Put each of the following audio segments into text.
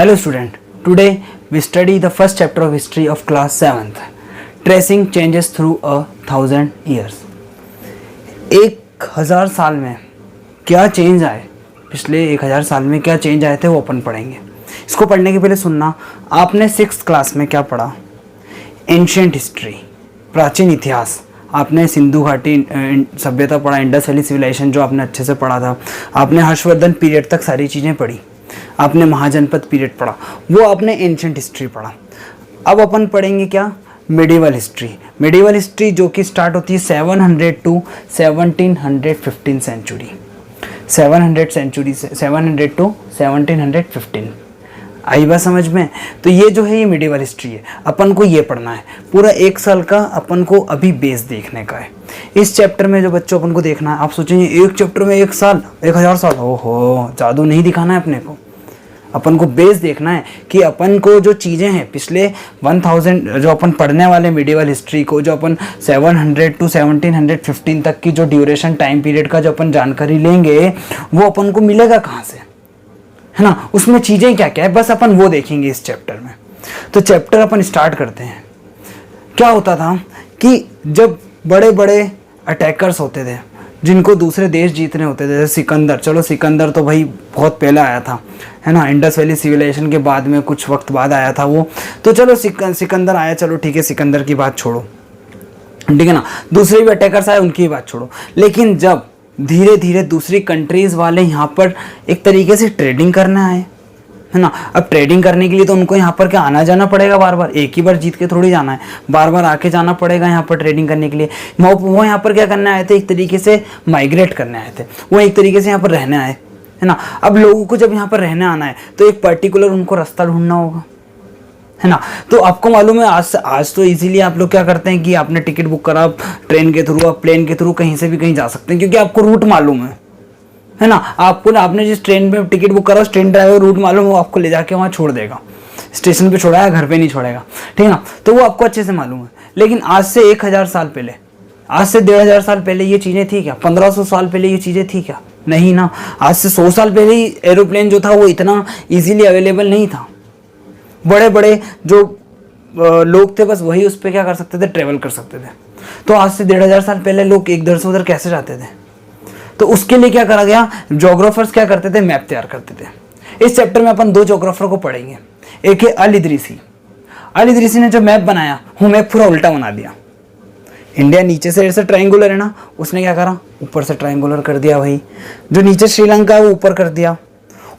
Hello student, today we study the first chapter of history of class 7th, tracing changes through 1000 years. 1000 साल में क्या change आए, पिछले 1000 साल में क्या चेंज आए थे वो अपन पढ़ेंगे. इसको पढ़ने के पहले सुनना, आपने 6th क्लास में क्या पढ़ा? एंशिएंट हिस्ट्री, प्राचीन इतिहास. आपने सिंधु घाटी सभ्यता पढ़ा, इंडस वैली सिविलाइजेशन जो आपने अच्छे से पढ़ा था. आपने हर्षवर्धन पीरियड तक सारी चीज़ें पढ़ी. आपने महाजनपद पीरियड पढ़ा, वो आपने एंशिएंट हिस्ट्री पढ़ा. अब अपन पढ़ेंगे क्या? Medieval history. मिडिवल हिस्ट्री जो कि स्टार्ट होती है 700 टू 1715 सेंचुरी. 700 टू 1715. आई बात समझ में? तो ये जो है ये मिडिवल हिस्ट्री है. अपन को ये पढ़ना है. पूरा 1 साल का अपन को अभी बेस देखने का है. इस चैप्टर में जो बच्चों अपन को देखना है, आप सोचेंगे एक चैप्टर में 1 साल 1000 साल, ओहो जादू नहीं दिखाना है अपने को. अपन को बेस देखना है कि अपन को जो चीज़ें हैं पिछले 1000 जो अपन पढ़ने वाले मिडिवल हिस्ट्री को, जो अपन 700 टू 1715 तक की जो ड्यूरेशन टाइम पीरियड का जो अपन जानकारी लेंगे वो अपन को मिलेगा कहाँ से, है ना? उसमें चीज़ें क्या क्या है, बस अपन वो देखेंगे इस चैप्टर में. तो चैप्टर अपन स्टार्ट करते हैं. क्या होता था कि जब बड़े बड़े अटैकर्स होते थे जिनको दूसरे देश जीतने होते थे, जैसे सिकंदर. चलो सिकंदर तो भाई बहुत पहले आया था, है ना? इंडस वैली सिविलाइजेशन के बाद में कुछ वक्त बाद आया था वो. तो चलो सिकंदर आया, चलो ठीक है, सिकंदर की बात छोड़ो, ठीक है ना? दूसरे भी अटैकर्स आए, उनकी बात छोड़ो. लेकिन जब धीरे धीरे दूसरी कंट्रीज़ वाले यहाँ पर एक तरीके से ट्रेडिंग करने आए, है ना? अब ट्रेडिंग करने के लिए तो उनको यहाँ पर क्या आना जाना पड़ेगा बार बार. एक ही बार जीत के थोड़ी जाना है, बार बार आके जाना पड़ेगा यहाँ पर ट्रेडिंग करने के लिए. वो यहाँ पर क्या करने आए थे? एक तरीके से माइग्रेट करने आए थे. वो एक तरीके से यहाँ पर रहने आए, है ना? अब लोगों को जब यहाँ पर रहने आना है तो एक पर्टिकुलर उनको रास्ता ढूंढना होगा, है ना? तो आपको मालूम है आज तो इजीली आप लोग क्या करते हैं कि आपने टिकट बुक करा, ट्रेन के थ्रू, आप प्लेन के थ्रू कहीं से भी कहीं जा सकते हैं क्योंकि आपको रूट मालूम है ना? आपने जिस ट्रेन में टिकट बुक करा उस ट्रेन ड्राइवर रूट मालूम है, वो आपको ले जाके वहाँ छोड़ देगा. स्टेशन पे छोड़ा है, घर पे नहीं छोड़ेगा, ठीक है ना? तो वो आपको अच्छे से मालूम है. लेकिन आज से 1000 साल पहले, आज से 1500 साल पहले ये चीज़ें थी क्या? 1500 साल पहले ये चीज़ें थी क्या? नहीं ना. आज से 100 साल पहले ही एरोप्लेन जो था वो इतना ईजीली अवेलेबल नहीं था. बड़े बड़े जो लोग थे बस वही उस पर क्या कर सकते थे, ट्रेवल कर सकते थे. तो आज से 1500 साल पहले लोग एक इधर से उधर कैसे जाते थे? तो उसके लिए क्या करा गया, जोग्राफर्स क्या करते थे, मैप तैयार करते थे. इस चैप्टर में अपन 2 जोग्राफर को पढ़ेंगे. एक है अल इदरीसी. अल इदरीसी ने जो मैप बनाया वो मैप पूरा उल्टा बना दिया. इंडिया नीचे से ऐसे ट्रायंगुलर है ना, उसने क्या करा, ऊपर से ट्रायंगुलर कर दिया भाई. जो नीचे श्रीलंका है वो ऊपर कर दिया.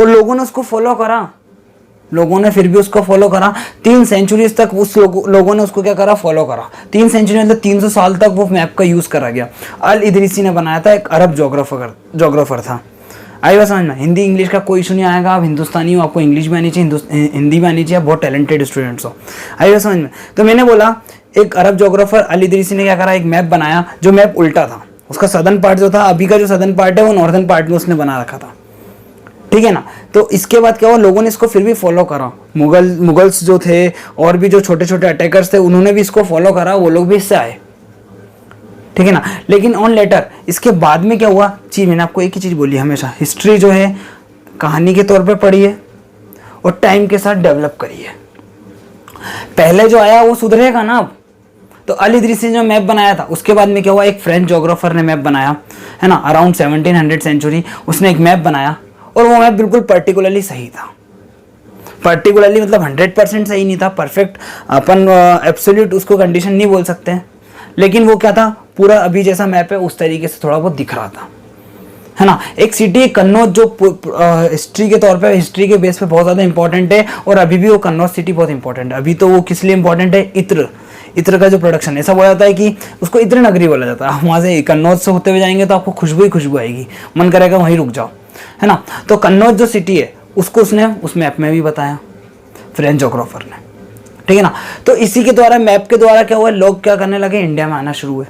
और लोगों ने उसको फॉलो करा, लोगों ने फिर भी उसको फॉलो करा. 3 सेंचुरीज तक उस लोगों ने उसको क्या करा, फॉलो करा. 3 सेंचुरी मतलब 300 साल तक वो मैप का यूज करा गया. अल इदरीसी ने बनाया था, एक अरब जोग्राफर था. आई बात समझ में? हिंदी इंग्लिश का कोई इशू नहीं आएगा. आप हिंदुस्तानी हो, आपको इंग्लिश भी आनी चाहिए, हिंदी भी आनी चाहिए, बहुत टैलेंटेड स्टूडेंट्स हो. आई बात समझ में? तो मैंने बोला एक अरब जोग्राफर अल इदरीसी ने क्या करा, एक मैप बनाया जो मैप उल्टा था. उसका सदर्न पार्ट जो था, अभी का जो सदर्न पार्ट है वो नॉर्दर्न पार्ट में उसने बना रखा था, ठीक है ना? तो इसके बाद क्या हुआ, लोगों ने इसको फिर भी फॉलो करा. मुगल्स जो थे और भी जो छोटे छोटे अटैकर्स थे उन्होंने भी इसको फॉलो करा, वो लोग भी इससे आए, ठीक है ना? लेकिन ऑन लेटर इसके बाद में क्या हुआ चीज, मैंने आपको एक ही चीज बोली हमेशा, हिस्ट्री जो है कहानी के तौर पे पढ़िए और टाइम के साथ डेवलप करिए. पहले जो आया वो सुधरेगा ना. अब तो अल इदरीसी ने जो मैप बनाया था उसके बाद में क्या हुआ, एक फ्रेंच जोग्राफर ने मैप बनाया, है ना? अराउंड 1700 सेंचुरी उसने एक मैप बनाया और वो मैप बिल्कुल पर्टिकुलरली सही था. पर्टिकुलरली मतलब 100% सही नहीं था, परफेक्ट अपन एब्सोल्यूट उसको कंडीशन नहीं बोल सकते हैं. लेकिन वो क्या था, पूरा अभी जैसा मैप है उस तरीके से थोड़ा बहुत दिख रहा था, है ना? एक सिटी कन्नौज जो हिस्ट्री के तौर पे, हिस्ट्री के बेस पे बहुत ज़्यादा इंपॉर्टेंट है और अभी भी वो कन्नौज सिटी बहुत इंपॉर्टेंट है. अभी तो वो किस लिए इंपॉर्टेंट है, इत्र का जो प्रोडक्शन है. ऐसा बोला जाता है कि उसको इत्र नगरी बोला जाता है. आप वहाँ से कन्नौज से होते हुए जाएंगे तो आपको खुशबू ही खुशबू आएगी, मन करेगा वहीं रुक जाओ, है ना? तो कन्नौज जो सिटी है उसको उसने उस मैप में भी बताया, फ्रेंच जोग्राफर ने, ठीक है ना? तो इसी के द्वारा, मैप के द्वारा क्या हुआ, लोग क्या करने लगे, इंडिया में आना शुरू हुए,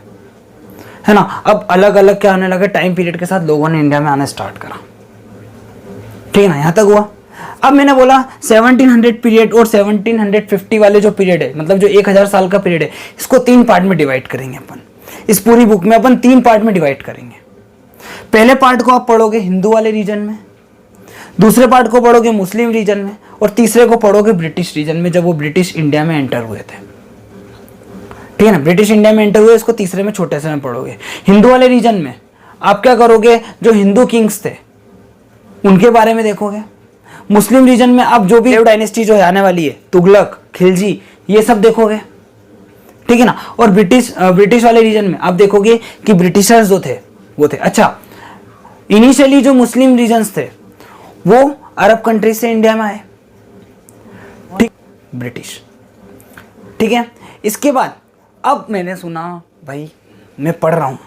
है ना? अब अलग अलग क्या आने लगे, टाइम पीरियड के साथ लोगों ने इंडिया में आना स्टार्ट करा, ठीक है ना? यहाँ तक हुआ. अब मैंने बोला 1700 पीरियड और 1750 वाले जो पीरियड है, मतलब जो 1000 साल का पीरियड है, इसको 3 पार्ट में डिवाइड करेंगे अपन. इस पूरी बुक में अपन 3 पार्ट में डिवाइड करेंगे. पहले पार्ट को आप पढ़ोगे हिंदू वाले रीजन में, दूसरे पार्ट को पढ़ोगे मुस्लिम रीजन में, और तीसरे को पढ़ोगे ब्रिटिश रीजन में, जब वो ब्रिटिश इंडिया में एंटर हुए थे, ठीक है ना, ब्रिटिश इंडिया में एंटर हुए, इसको तीसरे में छोटे से में पढ़ोगे। हिंदू वाले रीजन में आप क्या करोगे, जो हिंदू किंग्स थे उनके बारे में देखोगे। मुस्लिम रीजन में आप जो भी डायनेस्टी जो आने वाली है, तुगलक, खिलजी, ये सब देखोगे, ठीक है ना। और ब्रिटिश वाले रीजन में आप देखोगे कि ब्रिटिशर्स जो थे वो थे। अच्छा, इनिशियली जो मुस्लिम रीजन्स थे वो अरब कंट्री से इंडिया में आए, ठीक, ब्रिटिश, ठीक है। इसके बाद अब मैंने सुना, भाई मैं पढ़ रहा हूँ,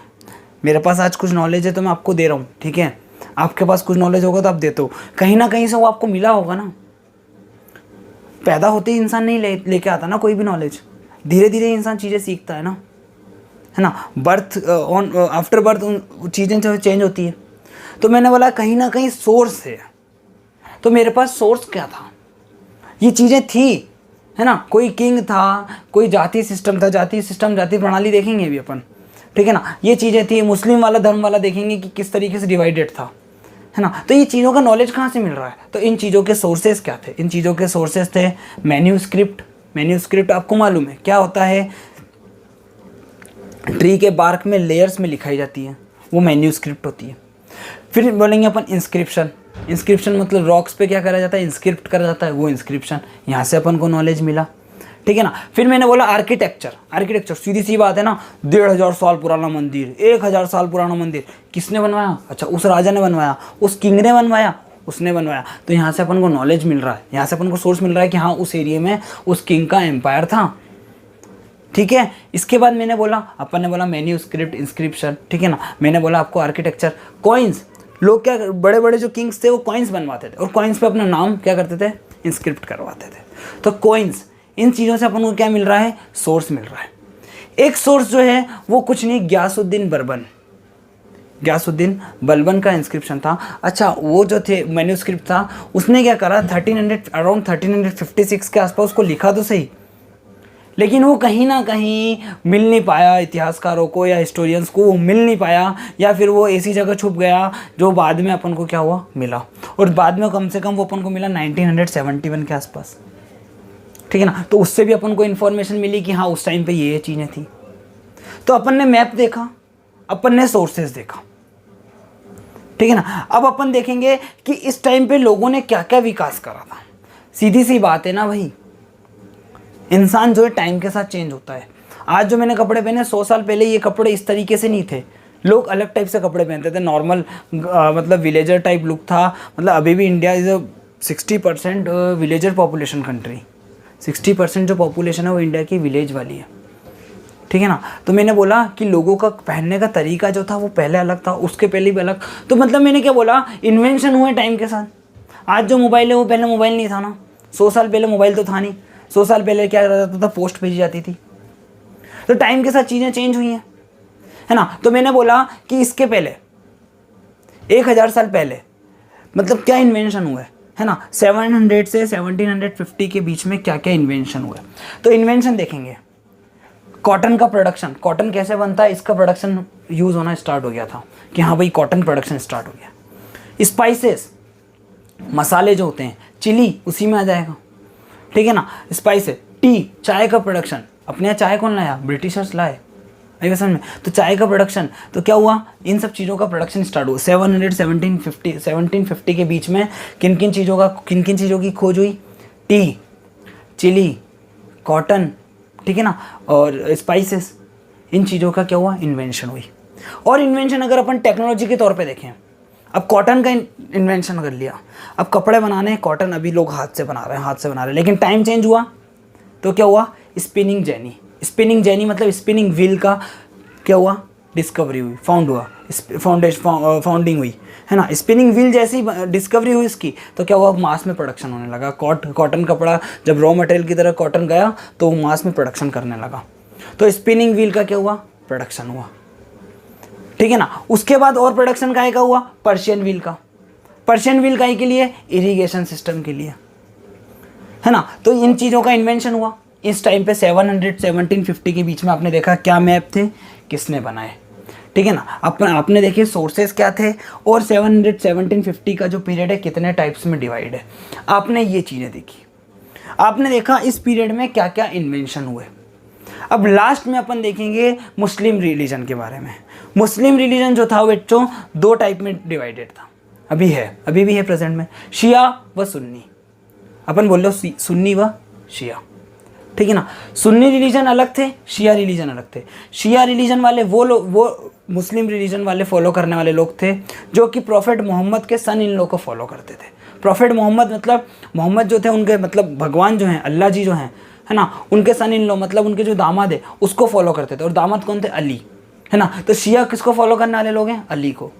मेरे पास आज कुछ नॉलेज है तो मैं आपको दे रहा हूँ, ठीक है। आपके पास कुछ नॉलेज होगा तो आप देते हो, कहीं ना कहीं से वो आपको मिला होगा ना। पैदा होते ही इंसान नहीं लेके आता ना कोई भी नॉलेज, धीरे धीरे इंसान चीज़ें सीखता है ना, बर्थ आफ्टर बर्थ चीज़ें जो चेंज होती है। तो मैंने बोला कहीं ना कहीं सोर्स है, तो मेरे पास सोर्स क्या था, ये चीज़ें थी, है ना। कोई किंग था, कोई जाति सिस्टम था, जाति प्रणाली देखेंगे अभी अपन, ठीक है ना। ये चीज़ें थी, मुस्लिम वाला धर्म वाला देखेंगे कि किस तरीके से डिवाइडेड था, है ना। तो ये चीज़ों का नॉलेज कहाँ से मिल रहा है, तो इन चीज़ों के सोर्सेज क्या थे, इन चीज़ों के सोर्सेज थे मैन्यूस्क्रिप्ट आपको मालूम है क्या होता है, ट्री के बार्क में लेयर्स में लिखाई जाती है, वो मैन्यूस्क्रिप्ट होती है। फिर बोलेंगे अपन इंस्क्रिप्शन मतलब रॉक्स पे क्या करा जाता है, इंस्क्रिप्ट करा जाता है, वो इंस्क्रिप्शन, यहाँ से अपन को नॉलेज मिला, ठीक है ना। फिर मैंने बोला आर्किटेक्चर सीधी सी बात है ना, 1500 साल पुराना मंदिर, 1000 साल पुराना मंदिर, किसने बनवाया, अच्छा उस राजा ने बनवाया, उस किंग ने बनवाया, उसने बनवाया। तो यहाँ से अपन को नॉलेज मिल रहा है, यहाँ से अपन को सोर्स मिल रहा है कि हाँ उस एरिया में उस किंग का एम्पायर था, ठीक है। इसके बाद मैंने बोला, अपन ने बोला मैन्यूस्क्रिप्ट, इंस्क्रिप्शन, ठीक है ना। मैंने बोला आपको आर्किटेक्चर, कॉइन्स, लोग क्या बड़े बड़े जो किंग्स थे वो कॉइन्स बनवाते थे और कॉइन्स पे अपना नाम क्या करते थे, इंस्क्रिप्ट करवाते थे। तो कॉइन्स, इन चीज़ों से अपन को क्या मिल रहा है, सोर्स मिल रहा है। एक सोर्स जो है वो कुछ नहीं, गयासुद्दीन बलबन का इंस्क्रिप्शन था। अच्छा, वो जो थे मैन्यूस्क्रिप्ट था, उसने क्या करा, अराउंड 1356 के आसपास उसको लिखा तो सही, लेकिन वो कहीं ना कहीं मिल नहीं पाया इतिहासकारों को या हिस्टोरियंस को, वो मिल नहीं पाया, या फिर वो ऐसी जगह छुप गया जो बाद में अपन को क्या हुआ, मिला। और बाद में कम से कम वो अपन को मिला 1971 के आसपास, ठीक है ना। तो उससे भी अपन को इन्फॉर्मेशन मिली कि हाँ उस टाइम पे ये चीज़ें थी। तो अपन ने मैप देखा, अपन ने सोर्सेज देखा, ठीक है ना। अब अपन देखेंगे कि इस टाइम पे लोगों ने क्या क्या विकास करा था। सीधी सी बात है ना भाई, इंसान जो है टाइम के साथ चेंज होता है। आज जो मैंने कपड़े पहने, 100 साल पहले ये कपड़े इस तरीके से नहीं थे, लोग अलग टाइप से कपड़े पहनते थे, नॉर्मल मतलब विलेजर टाइप लुक था। मतलब अभी भी India is 60% villager population country, 60% जो पॉपुलेशन है वो इंडिया की विलेज वाली है, ठीक है ना। तो मैंने बोला कि लोगों का पहनने का तरीका जो था वो पहले अलग था, उसके पहले भी अलग। तो मतलब मैंने क्या बोला, इन्वेंशन हुए टाइम के साथ। आज जो मोबाइल है वो पहले मोबाइल नहीं था ना, 100 साल पहले मोबाइल तो था नहीं। 100 साल पहले क्या रहता था, पोस्ट भेजी जाती थी। तो टाइम के साथ चीज़ें चेंज हुई हैं, है ना। तो मैंने बोला कि इसके पहले 1000 साल पहले मतलब क्या इन्वेंशन हुआ है ना, 700 से 1750 के बीच में क्या क्या इन्वेंशन हुआ है। तो इन्वेंशन देखेंगे, कॉटन का प्रोडक्शन, कॉटन कैसे बनता है इसका प्रोडक्शन यूज़ होना स्टार्ट हो गया था कि हाँ भाई कॉटन प्रोडक्शन स्टार्ट हो गया। स्पाइसेस, मसाले जो होते हैं, चिली उसी में आ जाएगा, ठीक है ना। स्पाइसेस, टी, चाय का प्रोडक्शन, अपने यहाँ चाय कौन लाया, ब्रिटिशर्स लाए, आई समझ में। तो चाय का प्रोडक्शन, तो क्या हुआ, इन सब चीज़ों का प्रोडक्शन स्टार्ट हुआ 1750 के बीच में। किन किन चीज़ों की खोज हुई, टी, चिली, कॉटन, ठीक है ना, और स्पाइसेस, इन चीज़ों का क्या हुआ, इन्वेंशन हुई। और इन्वेंशन अगर अपन टेक्नोलॉजी के तौर पे देखें, अब कॉटन का इन्वेंशन कर लिया, अब कपड़े बनाने कॉटन अभी लोग हाथ से बना रहे हैं, लेकिन टाइम चेंज हुआ तो क्या हुआ, स्पिनिंग जेनी मतलब स्पिनिंग व्हील का क्या हुआ, डिस्कवरी हुई, फाउंडिंग हुई, है ना। स्पिनिंग व्हील जैसी डिस्कवरी हुई इसकी, तो क्या हुआ, मास में प्रोडक्शन होने लगा। कॉटन कपड़ा जब रॉ मटेरियल की तरह कॉटन गया तो वो मास में प्रोडक्शन करने लगा, तो स्पिनिंग व्हील का क्या हुआ, प्रोडक्शन हुआ, ठीक है ना। उसके बाद और प्रोडक्शन का हुआ, पर्शियन व्हील का के लिए, इरिगेशन सिस्टम के लिए, है ना। तो इन चीज़ों का इन्वेंशन हुआ इस टाइम पे 1750 के बीच में। आपने देखा क्या मैप थे, किसने बनाए, ठीक है ना। आपने देखिए सोर्सेज क्या थे और 1750 का जो पीरियड है कितने टाइप्स में डिवाइड है, आपने ये चीज़ें देखी। आपने देखा इस पीरियड में क्या क्या इन्वेंशन हुए। अब लास्ट में अपन देखेंगे मुस्लिम रिलीजन के बारे में। मुस्लिम रिलीजन जो था वो बच्चों 2 टाइप में डिवाइडेड था, अभी भी है प्रेजेंट में, शिया व सुन्नी। अपन बोल लो सुन्नी व शिया, ठीक है ना। सुन्नी रिलीजन अलग थे, शिया रिलीजन अलग थे। शिया रिलीजन वाले वो मुस्लिम रिलीजन वाले फॉलो करने वाले लोग थे जो कि प्रॉफेट मोहम्मद के सन इन लोग को फॉलो करते थे। प्रॉफेट मोहम्मद मतलब मोहम्मद जो थे उनके मतलब भगवान जो हैं, अल्लाह जी जो हैं, है ना, उनके सन इन लॉ मतलब उनके जो दामाद है उसको फॉलो करते थे। और दामाद कौन थे? अली, है ना। तो शिया किसको फॉलो करने वाले लोग हैं? अली को,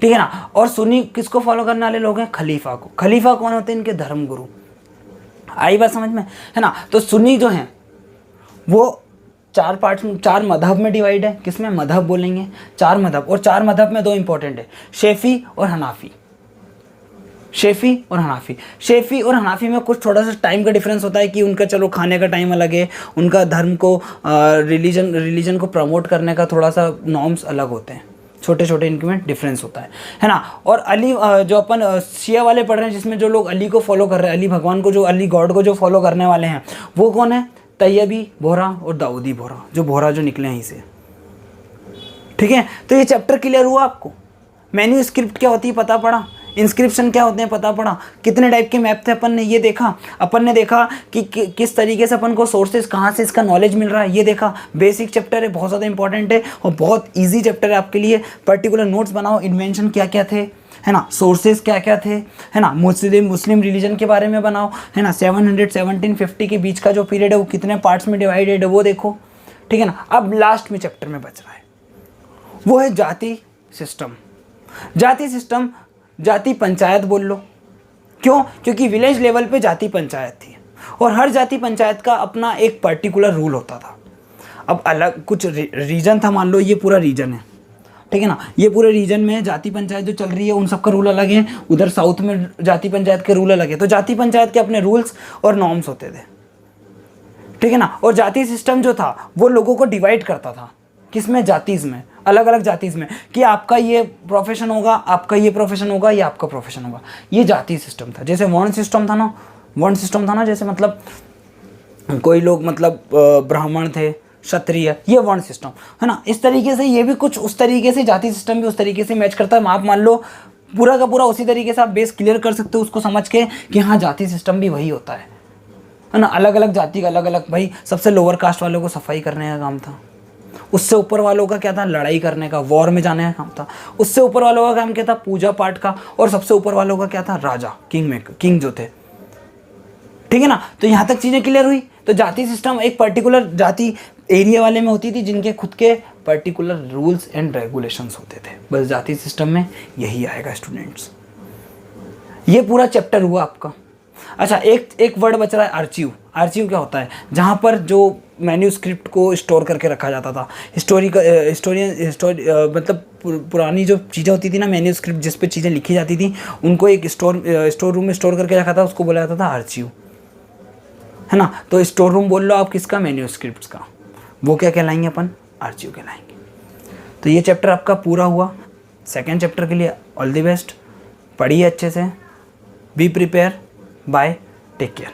ठीक है ना। और सुन्नी किसको फॉलो करने वाले लोग हैं? खलीफा को। खलीफा कौन होते हैं? इनके धर्म गुरु। आई बात समझ में, है ना। तो सुन्नी जो हैं वो 4 पार्ट्स में, 4 मजहब में डिवाइड है। किसमें? मजहब बोलेंगे 4 मजहब, और 4 मजहब में 2 इंपॉर्टेंट है, शेफी और हनाफी। शेफी और हनाफी। शेफी और हनाफी में कुछ थोड़ा सा टाइम का डिफरेंस होता है कि उनका चलो खाने का टाइम अलग है, उनका धर्म को रिलीजन को प्रमोट करने का थोड़ा सा नॉर्म्स अलग होते हैं, छोटे छोटे इनमें डिफरेंस होता है ना। और अली जो अपन शिया वाले पढ़ रहे हैं जिसमें जो लोग अली को फॉलो कर रहे हैं, अली भगवान को, जो अली गॉड को जो फॉलो करने वाले हैं वो कौन है? तैयबी बोहरा और दाऊदी बोहरा, जो बोहरा जो निकले हैं इसे, ठीक है। तो ये चैप्टर क्लियर हुआ आपको। मेन्यू स्क्रिप्ट क्या होती है पता पड़ा, इंस्क्रिप्शन क्या होते हैं पता पड़ा, कितने टाइप के मैप थे अपन ने ये देखा। अपन ने देखा कि किस तरीके से अपन को सोर्सेज कहाँ से इसका नॉलेज मिल रहा है ये देखा। बेसिक चैप्टर है, बहुत ज़्यादा इंपॉर्टेंट है और बहुत इजी चैप्टर है आपके लिए। पर्टिकुलर नोट्स बनाओ, इन्वेंशन क्या क्या थे, है ना, सोर्सेज क्या क्या थे, है ना, मुस्लिम रिलीजन के बारे में बनाओ, है ना। 1750 के बीच का जो पीरियड है वो कितने पार्ट्स में डिवाइडेड है वो देखो, ठीक है ना। अब लास्ट में चैप्टर में बच रहा है वो है जाति सिस्टम। जाति सिस्टम, जाति पंचायत बोल लो। क्यों? क्योंकि विलेज लेवल पे जाति पंचायत थी और हर जाति पंचायत का अपना एक पर्टिकुलर रूल होता था। अब अलग कुछ रीजन था, मान लो ये पूरा रीजन है, ठीक है ना। ये पूरे रीजन में जाति पंचायत जो चल रही है उन सबका रूल अलग है, उधर साउथ में जाति पंचायत के रूल अलग है। तो जाति पंचायत के अपने रूल्स और नॉर्म्स होते थे, ठीक है ना। और जाति सिस्टम जो था वो लोगों को डिवाइड करता था, किसमें? जातिज में, अलग अलग जातिज में, कि आपका ये प्रोफेशन होगा, आपका ये प्रोफेशन होगा, ये आपका प्रोफेशन होगा। ये जाति सिस्टम था। जैसे वर्ण सिस्टम था ना, जैसे मतलब कोई लोग मतलब ब्राह्मण थे, क्षत्रिय, ये वर्ण सिस्टम है ना। इस तरीके से ये भी कुछ उस तरीके से जाति सिस्टम भी उस तरीके से मैच करता है। आप मान लो पूरा का पूरा उसी तरीके से आप बेस क्लियर कर सकते हो उसको समझ के कि हाँ जाति सिस्टम भी वही होता है ना। अलग अलग जाति का अलग अलग, भाई सबसे लोअर कास्ट वालों को सफाई करने का काम था, उससे ऊपर वालों का क्या था? लड़ाई करने का, वॉर में जाने का काम था। उससे ऊपर वालों का काम क्या था? पूजा पाठ का। और सबसे ऊपर वालों का क्या था? राजा, किंग जो थे, ठीक है ना। तो यहाँ तक चीज़ें क्लियर हुई। तो जाति सिस्टम एक पर्टिकुलर जाति एरिया वाले में होती थी जिनके खुद के पर्टिकुलर रूल्स एंड रेगुलेशंस होते थे। बस जाति सिस्टम में यही आएगा स्टूडेंट्स। ये पूरा चैप्टर हुआ आपका। अच्छा, एक वर्ड बच रहा है, आर्चीव। आर्चीव क्या होता है? जहाँ पर जो मैन्यूस्क्रिप्ट को स्टोर करके रखा जाता था। मतलब पुरानी जो चीज़ें होती थी ना, मैन्यूस्क्रिप्ट जिस पे चीज़ें लिखी जाती थी उनको एक स्टोर रूम में स्टोर करके रखा था, उसको बोला जाता था आर्चीव, है ना। तो स्टोर रूम बोल लो आप किसका? मैन्यूस्क्रिप्ट्स का। वो क्या कहलाएंगे? अपन आर्चीव कहलाएंगे। तो ये चैप्टर आपका पूरा हुआ। सेकेंड चैप्टर के लिए ऑल द बेस्ट, पढ़िए अच्छे से, be prepare, bye, take care.